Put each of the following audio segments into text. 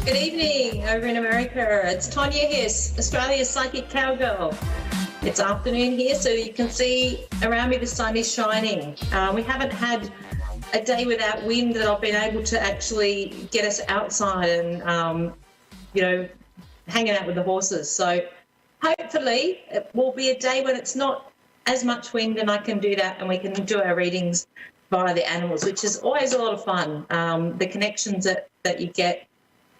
Good evening over in America. It's Tonia here, Australia's psychic cowgirl. It's afternoon here, so you can see around me the sun is shining. We haven't had a day without wind that I've been able to actually get us outside and, hanging out with the horses. So hopefully it will be a day when it's not as much wind and I can do that and we can do our readings via the animals, which is always a lot of fun. The connections that you get,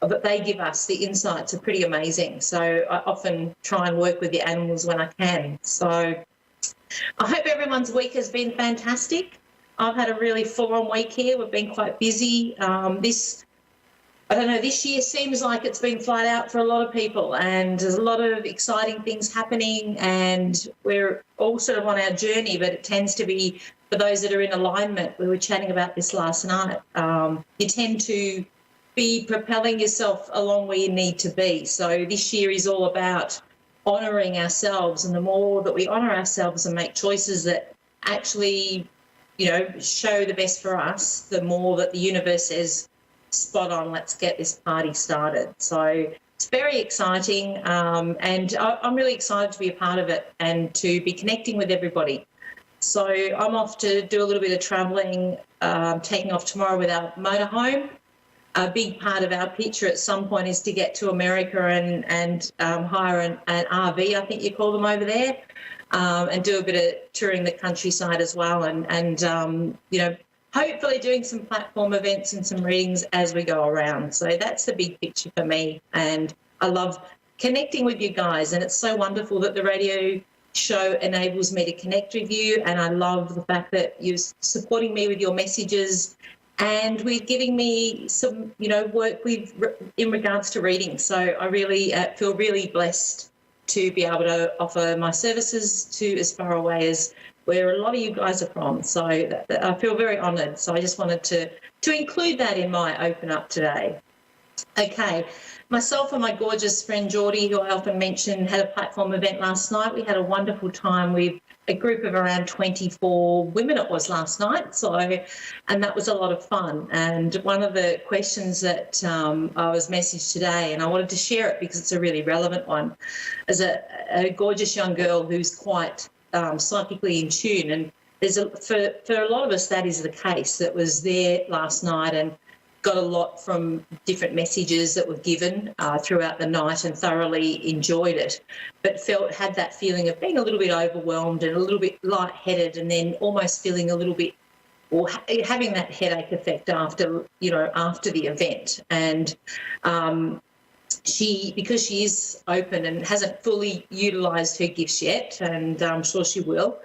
that they give us, the insights are pretty amazing. So I often try and work with the animals when I can. So I hope everyone's week has been fantastic. I've had a really full-on week here. We've been quite busy. This year seems like it's been flat out for a lot of people, and there's a lot of exciting things happening, and we're all sort of on our journey, but it tends to be for those that are in alignment. We were chatting about this last night. You tend to be propelling yourself along where you need to be. So this year is all about honouring ourselves, and the more that we honour ourselves and make choices that actually, show the best for us, the more that the universe says, spot on, let's get this party started. So it's very exciting, and I'm really excited to be a part of it and to be connecting with everybody. So I'm off to do a little bit of travelling, taking off tomorrow with our motorhome. A big part of our picture at some point is to get to America and hire an RV, I think you call them over there, and do a bit of touring the countryside as well, and hopefully doing some platform events and some readings as we go around. So that's the big picture for me, and I love connecting with you guys, and it's so wonderful that the radio show enables me to connect with you, and I love the fact that you're supporting me with your messages and with giving me some, work with in regards to reading. So I really feel really blessed to be able to offer my services to as far away as where a lot of you guys are from. So I feel very honoured. So I just wanted to include that in my open up today. Okay, myself and my gorgeous friend Geordie, who I often mention, had a platform event last night. We had a wonderful time with a group of around 24 women it was last night. And that was a lot of fun. And one of the questions that I was messaged today, and I wanted to share it because it's a really relevant one, is a gorgeous young girl who's quite psychically in tune. And for a lot of us, that is the case. That was there last night and got a lot from different messages that were given throughout the night and thoroughly enjoyed it, but had that feeling of being a little bit overwhelmed and a little bit lightheaded, and then almost feeling a little bit, or having that headache effect after the event. And because she is open and hasn't fully utilised her gifts yet, and I'm sure she will.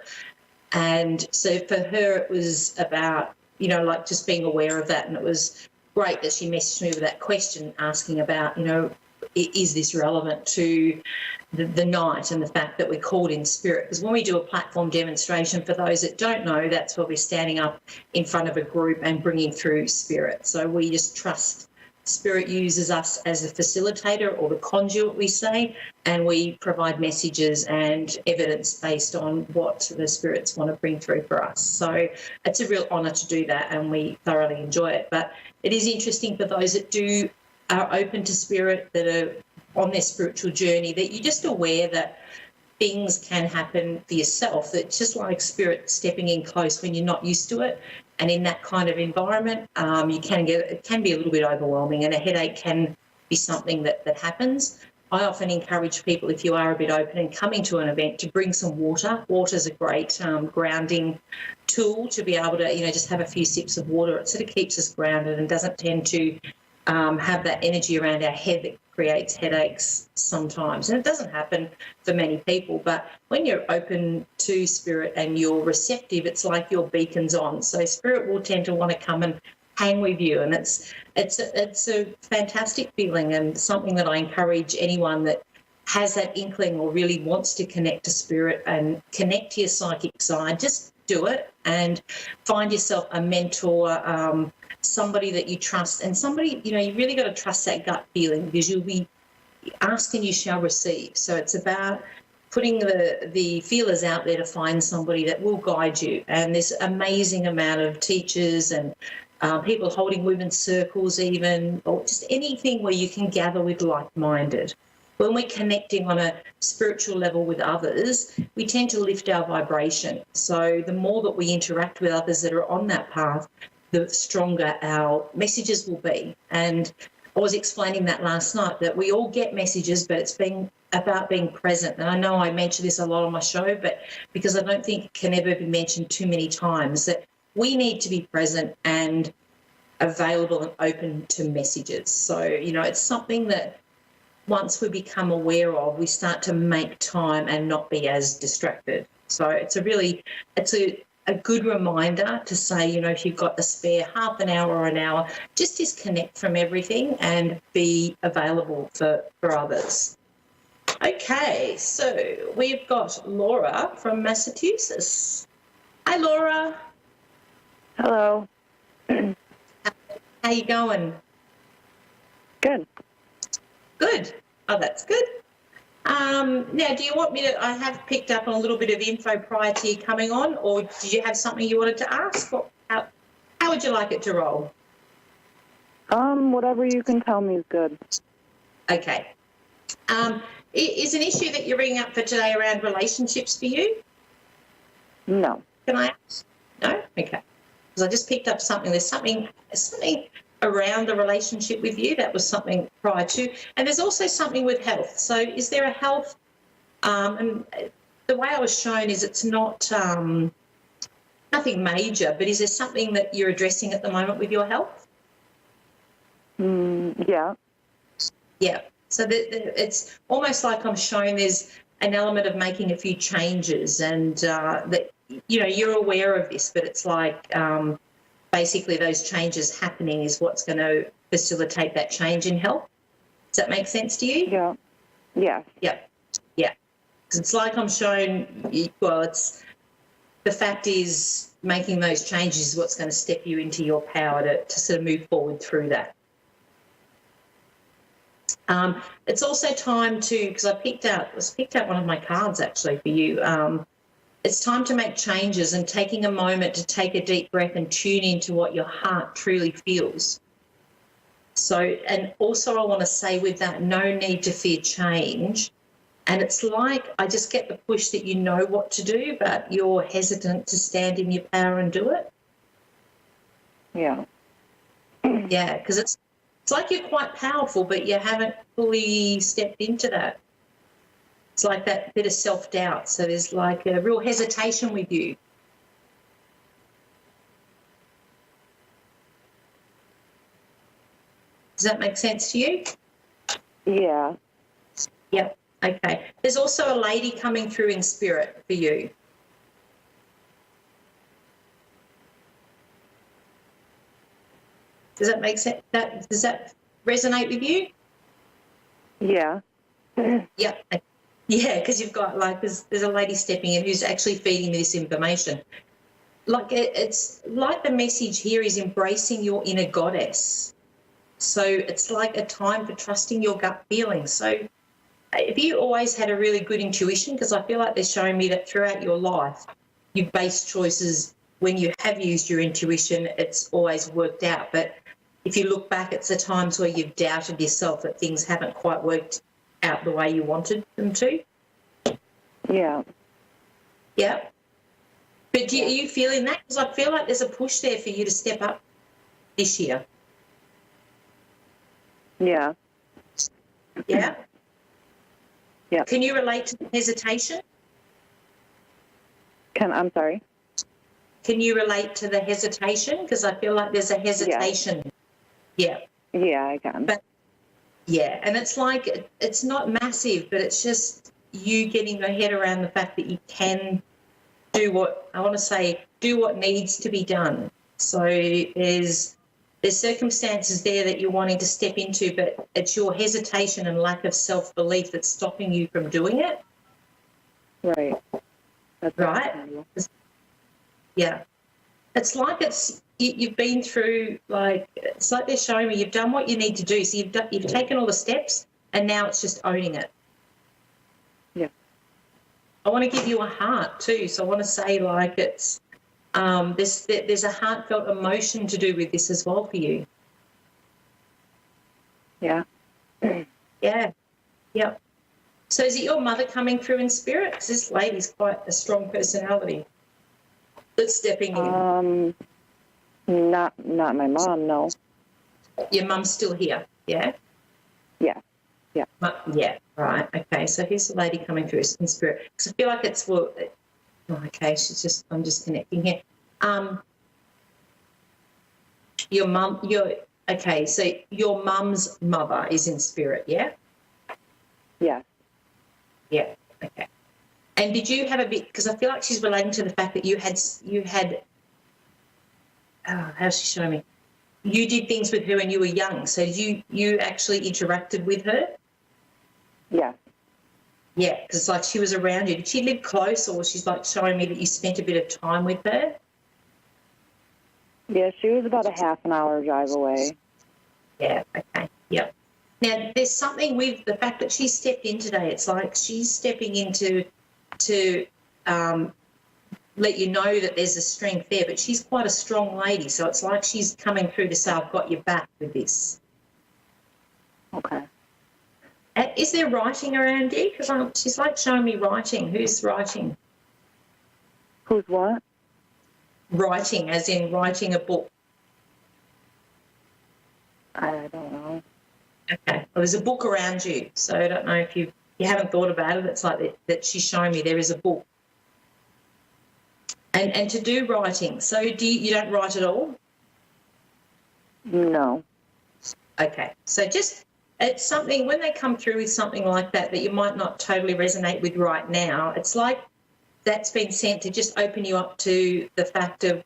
And so for her, it was about, just being aware of that. And it was great that she messaged me with that question asking about, is this relevant to the night and the fact that we're called in spirit? Because when we do a platform demonstration, for those that don't know, that's where we're standing up in front of a group and bringing through spirit. So we just trust spirit uses us as a facilitator, or the conduit, we say, and we provide messages and evidence based on what the spirits want to bring through for us. So it's a real honour to do that, and we thoroughly enjoy it. But it is interesting for those that are open to spirit, that are on their spiritual journey, that you're just aware that things can happen for yourself. That's just like spirit stepping in close when you're not used to it. And in that kind of environment, it can be a little bit overwhelming, and a headache can be something that happens. I often encourage people, if you are a bit open and coming to an event, to bring some water. Water's a great grounding tool to be able to, just have a few sips of water. It sort of keeps us grounded and doesn't tend to have that energy around our head that creates headaches sometimes. And it doesn't happen for many people, but when you're open to spirit and you're receptive, it's like your beacon's on. So spirit will tend to want to come and hang with you, and it's a fantastic feeling, and something that I encourage anyone that has that inkling or really wants to connect to spirit and connect to your psychic side, just do it and find yourself a mentor, somebody that you trust, and somebody, you really got to trust that gut feeling, because you'll be asked and you shall receive. So it's about putting the feelers out there to find somebody that will guide you. And there's an amazing amount of teachers and people holding women's circles even, or just anything where you can gather with like-minded. When we're connecting on a spiritual level with others, we tend to lift our vibration. So the more that we interact with others that are on that path, the stronger our messages will be. And I was explaining that last night, that we all get messages, but it's about being present. And I know I mention this a lot on my show, but because I don't think it can ever be mentioned too many times, that we need to be present and available and open to messages. So, it's something that once we become aware of, we start to make time and not be as distracted. So it's a good reminder to say, if you've got a spare half an hour or an hour, just disconnect from everything and be available for others. Okay, so we've got Laura from Massachusetts. Hi, Laura. Hello. How you going? Good. Good. Oh, that's good. Now, do you want me to, I have picked up on a little bit of info prior to you coming on, or did you have something you wanted to ask? Or how would you like it to roll? Whatever you can tell me is good. Okay. Is an issue that you're bringing up for today around relationships for you? No. Can I ask? No? Okay. Because I just picked up something. There's something around the relationship with you. That was something prior to. And there's also something with health. So is there a health, and the way I was shown is it's not nothing major, but is there something that you're addressing at the moment with your health? Yeah. Yeah. So it's almost like I'm showing there's an element of making a few changes, and that, you're aware of this, but it's like basically those changes happening is what's going to facilitate that change in health. Does that make sense to you? Yeah. Yeah. Yeah. Yeah. Because it's like I'm showing, it's the fact is making those changes is what's going to step you into your power to sort of move forward through that. It's also time to, because I picked out one of my cards actually for you. It's time to make changes and taking a moment to take a deep breath and tune into what your heart truly feels. So, and also I want to say with that, no need to fear change. And it's like I just get the push that you know what to do, but you're hesitant to stand in your power and do it. Yeah. Yeah, because it's like you're quite powerful, but you haven't fully stepped into that. It's like that bit of self-doubt. So there's like a real hesitation with you. Does that make sense to you? Yeah. Yep. Okay. There's also a lady coming through in spirit for you. Does that make sense? Does that resonate with you? Yeah. Yeah. Yeah, because you've got there's a lady stepping in who's actually feeding me this information. Like it's like the message here is embracing your inner goddess. So it's like a time for trusting your gut feelings. So have you always had a really good intuition? Because I feel like they're showing me that throughout your life, you've based choices when you have used your intuition, it's always worked out. But if you look back, it's the times where you've doubted yourself that things haven't quite worked out the way you wanted them to. Yeah. Yeah. But are you feeling that? Because I feel like there's a push there for you to step up this year. Yeah. Yeah? Yeah. Can you relate to the hesitation? I'm sorry? Can you relate to the hesitation? Because I feel like there's a hesitation. Yeah. Yeah, I can. But yeah, and it's like it's not massive, but it's just you getting your head around the fact that you can do what needs to be done. So there's circumstances there that you're wanting to step into, but it's your hesitation and lack of self-belief that's stopping you from doing it. Right. That's right? Yeah. It's like you've been through, it's like they're showing me you've done what you need to do. So you've taken all the steps and now it's just owning it. Yeah. I want to give you a heart too. So I want to say it's There's a heartfelt emotion to do with this as well for you. Yeah. Yeah. Yep. So is it your mother coming through in spirit? Because this lady's quite a strong personality that's stepping in. Not my mom, no. Your mum's still here, yeah? Yeah. Yeah. Yeah, right. Okay, so here's the lady coming through in spirit. Because I feel like it's, well, okay, I'm just connecting here. Your mum, okay, so your mum's mother is in spirit, yeah? Yeah. Yeah, okay. And did you have a bit, because I feel like she's relating to the fact that you had, how's she showing me? You did things with her when you were young, so you actually interacted with her? Yeah. Yeah, because it's like she was around you. Did she live close, or she's like showing me that you spent a bit of time with her? Yeah, she was about a half an hour drive away. Yeah, okay, yep. Now, there's something with the fact that she stepped in today. It's like she's stepping in to let you know that there's a strength there, but she's quite a strong lady, so it's like she's coming through to say, I've got your back with this. Okay. Is there writing around you? Because she's like showing me writing. Who's writing? Who's what? Writing, as in writing a book. I don't know. Okay. Well, there's a book around you, so I don't know if you haven't thought about it. It's like that she's showing me there is a book. And to do writing, so you don't write at all? No. Okay. So just, it's something, when they come through with something like that you might not totally resonate with right now, it's like that's been sent to just open you up to the fact of,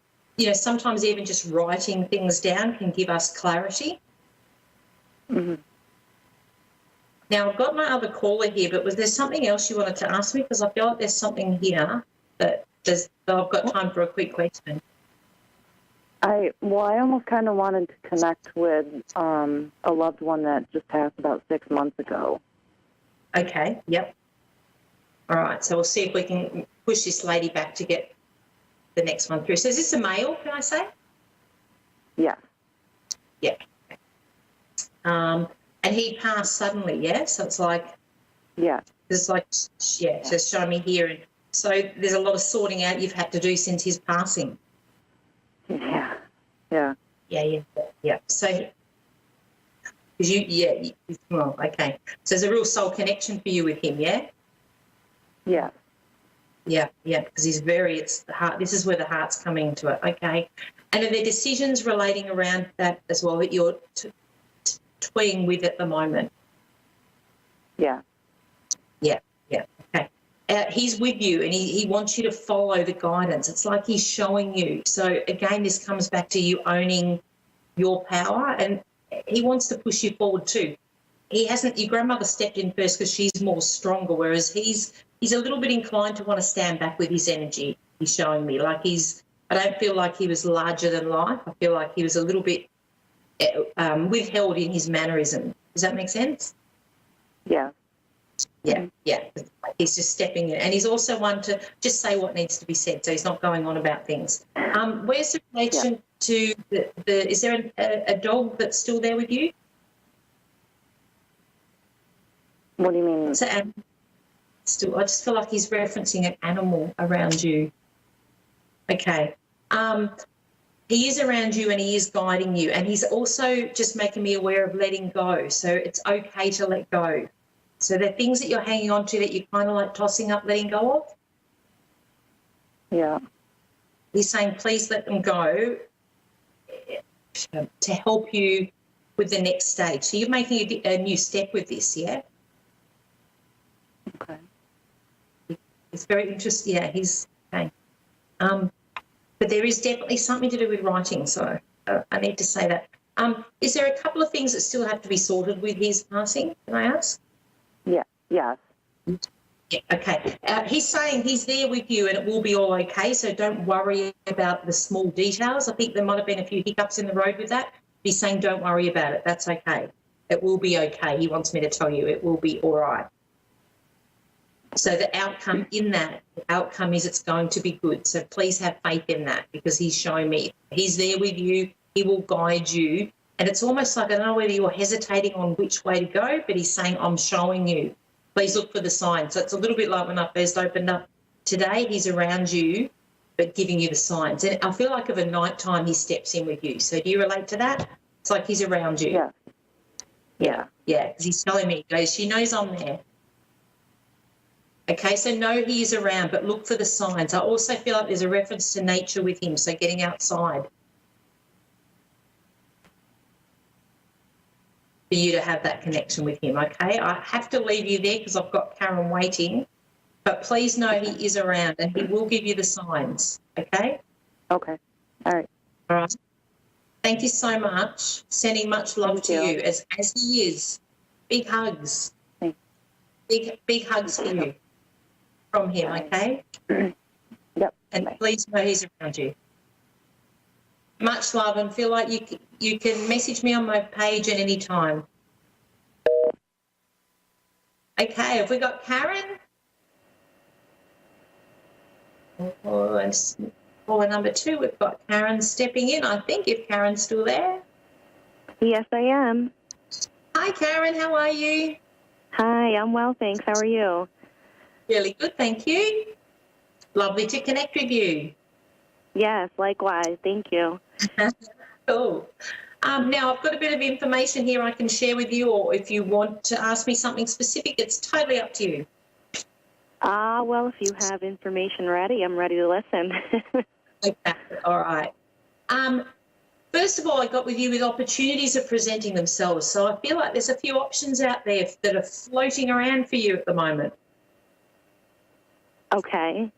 sometimes even just writing things down can give us clarity. Mm-hmm. Now, I've got my other caller here, but was there something else you wanted to ask me? Because I feel like there's something here that I've got time for a quick question. I almost kind of wanted to connect with a loved one that just passed about 6 months ago. Okay, yep. All right, so we'll see if we can push this lady back to get the next one through. So is this a male, can I say? Yeah. Yeah. And he passed suddenly, yeah? So it's like... Yeah. It's like, yeah, so show me here. And so there's a lot of sorting out you've had to do since his passing. Yeah. Yeah. Yeah. So, well, okay. So there's a real soul connection for you with him, yeah? Yeah. Yeah, because he's it's the heart. This is where the heart's coming into it, okay. And are there decisions relating around that as well that you're toying with at the moment? Yeah. Yeah, okay. He's with you and he wants you to follow the guidance. It's like he's showing you. So, again, this comes back to you owning your power, and he wants to push you forward too. Your grandmother stepped in first because she's more stronger, whereas he's a little bit inclined to want to stand back with his energy. He's showing me like I don't feel like he was larger than life. I feel like he was a little bit withheld in his mannerism. Does that make sense? Yeah. Yeah. He's just stepping in. And he's also one to just say what needs to be said, so he's not going on about things. Where's the relation to is there a dog that's still there with you? What do you mean? It's an animal. Still, I just feel like he's referencing an animal around you. Okay. He is around you and he is guiding you, and he's also just making me aware of letting go. So it's okay to let go. So there are things that you're hanging on to that you're kind of like tossing up, letting go of. Yeah. He's saying, please let them go to help you with the next stage. So you're making a new step with this, yeah? Okay. It's very interesting. Yeah, he's okay. But there is definitely something to do with writing, so I need to say that. Is there a couple of things that still have to be sorted with his passing, can I ask? Yeah. Yes. Yeah, okay. He's saying he's there with you and it will be all okay, so don't worry about the small details. I think there might have been a few hiccups in the road with that. He's saying don't worry about it. That's okay. It will be okay. He wants me to tell you it will be all right. So the outcome is it's going to be good. So please have faith in that, because he's showing me he's there with you. He will guide you. And it's almost like, I don't know whether you're hesitating on which way to go, but he's saying, I'm showing you. Please look for the signs. So it's a little bit like when I first opened up today. He's around you, but giving you the signs. And I feel like of a night time he steps in with you. So do you relate to that? It's like he's around you. Yeah. Yeah, because he's telling me, he goes, she knows I'm there. Okay, so know he is around, but look for the signs. I also feel like there's a reference to nature with him, so getting outside for you to have that connection with him, okay? I have to leave you there because I've got Karen waiting, but please know he is around and he will give you the signs, okay? Okay. All right. All right. Thank you so much. Sending much love to you as he is. Big hugs. Thanks. Big hugs for you from him, okay? Yep. And please know he's around you. Much love, and feel like you can message me on my page at any time. Okay, have we got Karen? Or number 2, we've got Karen stepping in, I think, if Karen's still there. Yes, I am. Hi, Karen, how are you? Hi, I'm well, thanks. How are you? Really good, thank you. Lovely to connect with you. Yes, likewise. Thank you. Cool. Now, I've got a bit of information here I can share with you, or if you want to ask me something specific, it's totally up to you. Well, if you have information ready, I'm ready to listen. Okay, all right. First of all, I got with you with opportunities are presenting themselves. So I feel like there's a few options out there that are floating around for you at the moment. Okay.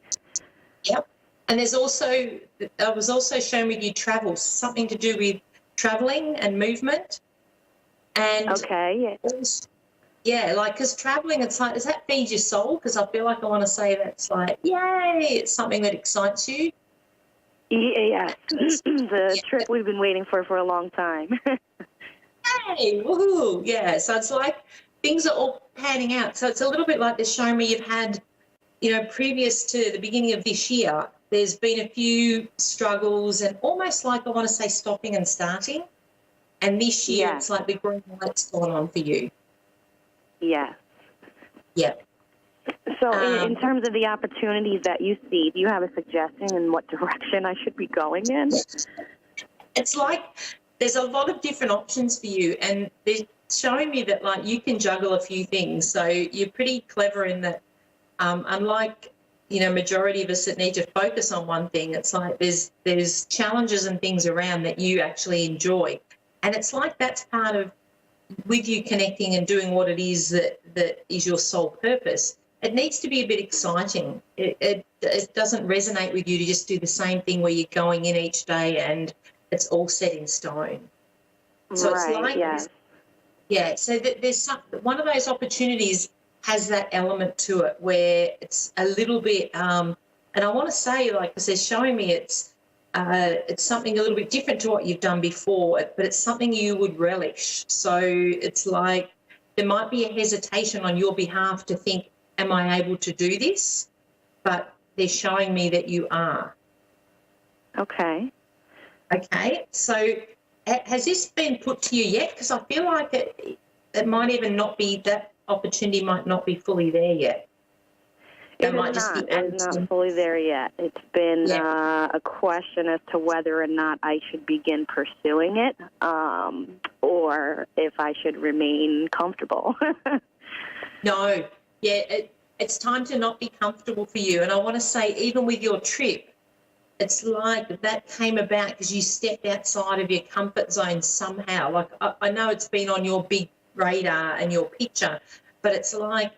Yep. And there's also, I was also shown with you travel, something to do with travelling and movement. And okay. Yeah, like, because travelling, it's like, does that feed your soul? Because I feel like I want to say that's like, yay, it's something that excites you. Yes, the trip we've been waiting for a long time. Hey, woohoo, yeah. So it's like things are all panning out. So it's a little bit like they're showing me you've had, previous to the beginning of this year, there's been a few struggles and almost like I want to say stopping and starting. And this year it's like the green light's gone on for you. Yes. Yeah. So in terms of the opportunities that you see, do you have a suggestion in what direction I should be going in? It's like there's a lot of different options for you, and they're showing me that, like, you can juggle a few things. So you're pretty clever in that, unlike, majority of us that need to focus on one thing, it's like there's challenges and things around that you actually enjoy. And it's like that's part of with you connecting and doing what it is that is your sole purpose. It needs to be a bit exciting. It doesn't resonate with you to just do the same thing where you're going in each day and it's all set in stone. So it's like, so there's one of those opportunities has that element to it where it's a little bit, and I want to say, like I said, showing me it's something a little bit different to what you've done before, but it's something you would relish. So it's like there might be a hesitation on your behalf to think, am I able to do this? But they're showing me that you are. Okay. Okay. So has this been put to you yet? Because I feel like it might even not be, that opportunity might not be fully there yet. It is not fully there yet. It's been a question as to whether or not I should begin pursuing it or if I should remain comfortable. No. Yeah, it's time to not be comfortable for you. And I want to say, even with your trip, it's like that came about because you stepped outside of your comfort zone somehow. Like, I know it's been on your big radar and your picture, but it's like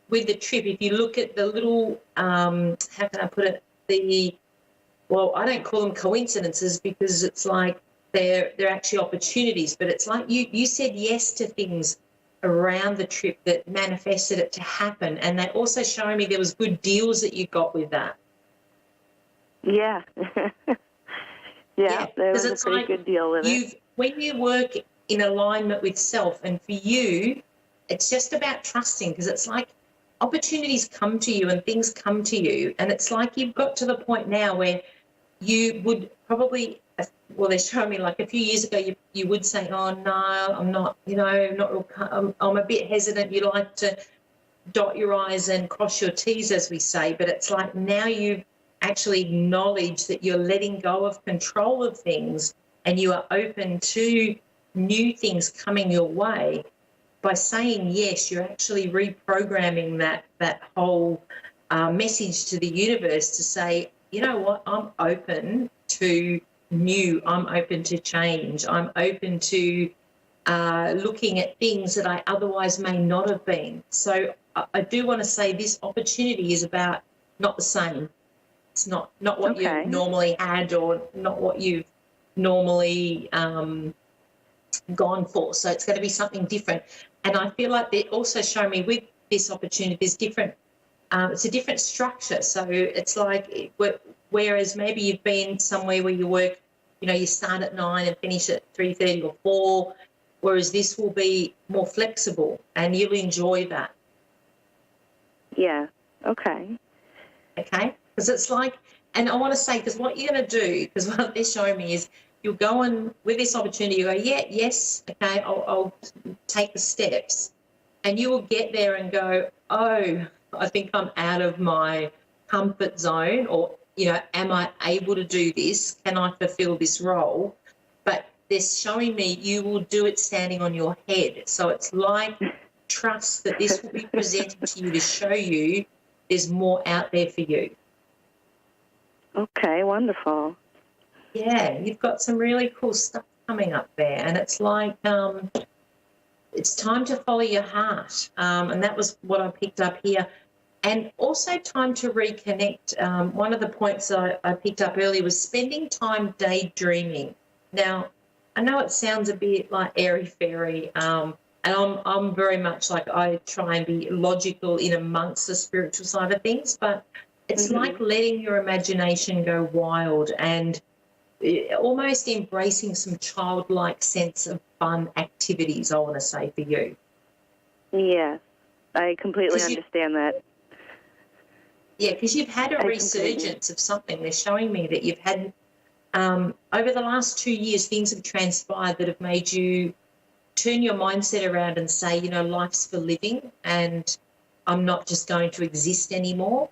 with the trip, if you look at the little, how can I put it, I don't call them coincidences because it's like they're actually opportunities, but it's like you said yes to things around the trip that manifested it to happen, and they also showing me there was good deals that you got with that. Yeah. There was a pretty good deal with it. When you work in alignment with self, and for you, it's just about trusting, because it's like opportunities come to you and things come to you, and it's like you've got to the point now where you would probably, well, they're showing me like a few years ago you would say, oh, no, I'm not, not real, I'm a bit hesitant. You like to dot your I's and cross your T's, as we say, but it's like now you've actually acknowledged that you're letting go of control of things and you are open to new things coming your way. By saying yes, you're actually reprogramming that whole message to the universe to say, you know what, I'm open to new, I'm open to change, I'm open to looking at things that I otherwise may not have been. So I do want to say this opportunity is about not the same. It's not what you've normally had or not what you've normally gone for. So it's going to be something different. And I feel like they also show me with this opportunity there's different, it's a different structure. So it's like whereas maybe you've been somewhere where you work, you start at 9 and finish at 3:30 or 4, whereas this will be more flexible and you'll enjoy that. Yeah, okay. Okay, because it's like, and I want to say, because what you're going to do, because what they're showing me is you'll go on with this opportunity, you go, yes, okay, I'll take the steps, and you will get there and go, oh, I think I'm out of my comfort zone, or, am I able to do this? Can I fulfill this role? But they're showing me you will do it standing on your head. So it's like trust that this will be presented to you to show you there's more out there for you. Okay, wonderful. Yeah, you've got some really cool stuff coming up there, and it's like it's time to follow your heart, and that was what I picked up here. And also time to reconnect. One of the points I picked up earlier was spending time daydreaming. Now, I know it sounds a bit like airy-fairy, and I'm very much like I try and be logical in amongst the spiritual side of things, but it's like letting your imagination go wild and almost embracing some childlike sense of fun activities, I want to say, for you. Yes, I completely understand that. Yeah, because you've had a resurgence of something. They're showing me that you've had, over the last 2 years, things have transpired that have made you turn your mindset around and say, life's for living and I'm not just going to exist anymore.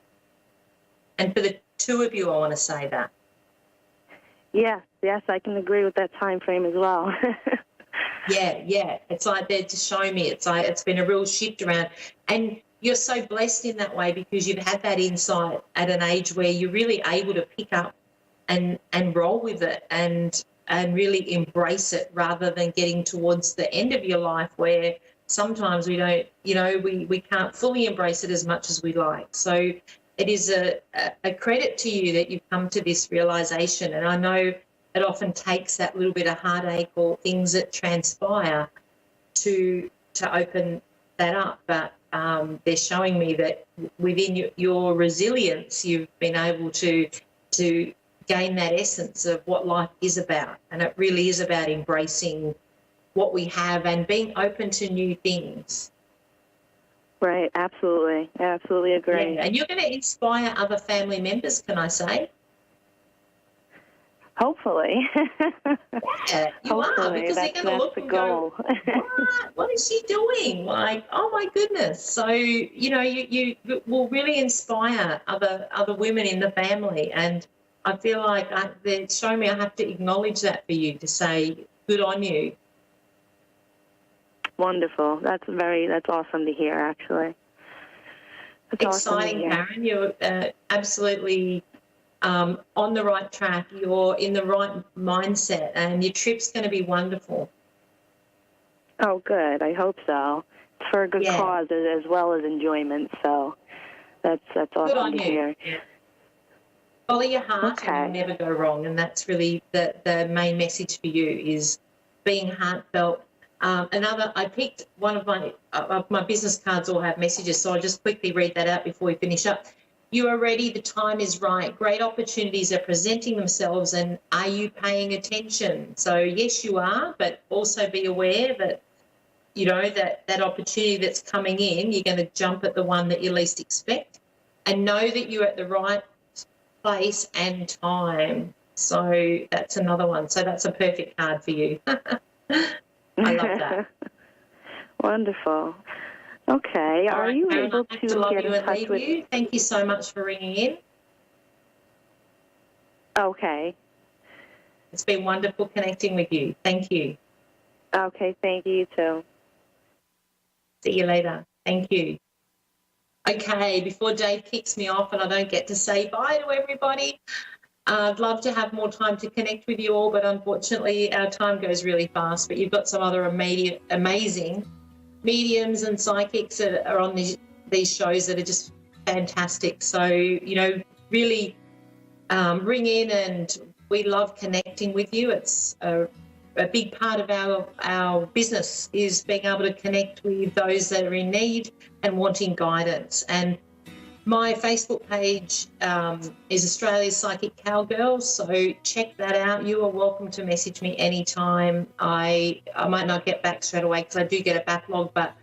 And for the two of you, I want to say that. Yes, I can agree with that time frame as well. Yeah. It's like they're just showing me it's like it's been a real shift around. And you're so blessed in that way because you've had that insight at an age where you're really able to pick up and roll with it and really embrace it rather than getting towards the end of your life where sometimes we don't, we can't fully embrace it as much as we like. So it is a credit to you that you've come to this realisation. And I know it often takes that little bit of heartache or things that transpire to open that up. But they're showing me that within your resilience, you've been able to gain that essence of what life is about. And it really is about embracing what we have and being open to new things. Right, absolutely. I absolutely agree. Yeah, and you're going to inspire other family members, can I say? Hopefully. Yeah, you are, because they're going to look and go, what is she doing? Like, oh, my goodness. So, you will really inspire other women in the family. And I feel like they're showing me I have to acknowledge that for you to say good on you. Wonderful. That's awesome to hear, actually. That's exciting, awesome. Karen. You're absolutely on the right track. You're in the right mindset, and your trip's going to be wonderful. Oh, good. I hope so. It's for a good cause as well as enjoyment, so that's awesome to hear. Yeah. Follow your heart and you'll never go wrong, and that's really the main message for you is being heartfelt. I picked one of my business cards all have messages, so I'll just quickly read that out before we finish up. You are ready, the time is right. Great opportunities are presenting themselves, and are you paying attention? So yes, you are, but also be aware that, you know, that opportunity that's coming in, you're going to jump at the one that you least expect, and know that you're at the right place and time. So that's another one. So that's a perfect card for you. I love that. Wonderful. Okay. All Are right, you Karen, able I have to love get you in and touch leave with? you. Thank you so much for ringing in. Okay. It's been wonderful connecting with you. Thank you. Okay. Thank you too. See you later. Thank you. Okay, before Dave kicks me off and I don't get to say bye to everybody, I'd love to have more time to connect with you all, but unfortunately our time goes really fast. But you've got some other amazing mediums and psychics that are on these shows that are just fantastic. So, you know, really ring in, and we love connecting with you. It's a big part of our business is being able to connect with those that are in need and wanting guidance. And my Facebook page is Australia's Psychic Cowgirl, so check that out. You are welcome to message me anytime. I might not get back straight away because I do get a backlog, but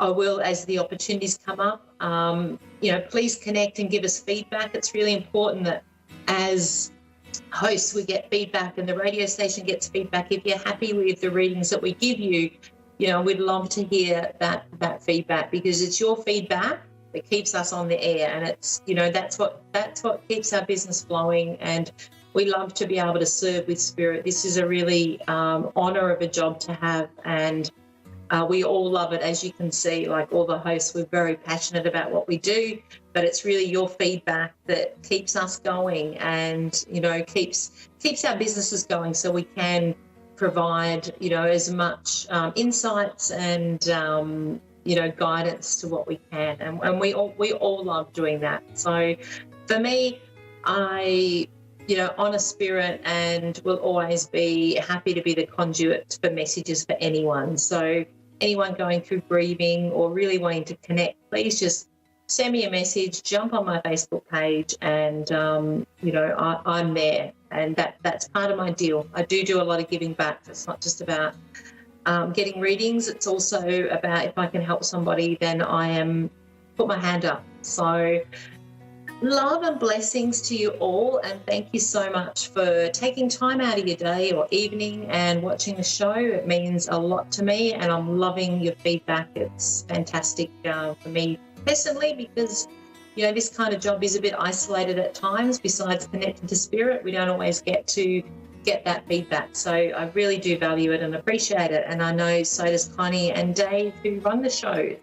I will as the opportunities come up. You know, please connect and give us feedback. It's really important that as hosts we get feedback and the radio station gets feedback. If you're happy with the readings that we give you, you know, we'd love to hear that feedback, because it's your feedback that keeps us on the air, and it's, you know, that's what keeps our business flowing. And we love to be able to serve with spirit. This is a really honour of a job to have, and we all love it. As you can see, like all the hosts, we're very passionate about what we do, but it's really your feedback that keeps us going and, you know, keeps our businesses going, so we can provide, you know, as much insights and, you know, guidance to what we can. And we all love doing that. So for me, I, you know, honour spirit and will always be happy to be the conduit for messages for anyone. So anyone going through grieving or really wanting to connect, please just send me a message, jump on my Facebook page, and, you know, I'm there. And that's part of my deal. I do a lot of giving back. It's not just about getting readings. It's also about if I can help somebody, then put my hand up. So love and blessings to you all, and thank you so much for taking time out of your day or evening and watching the show. It means a lot to me, and I'm loving your feedback. It's fantastic for me personally, because, you know, this kind of job is a bit isolated at times. Besides connecting to spirit, we don't always get to get that feedback. So I really do value it and appreciate it, and I know so does Connie and Dave, who run the show.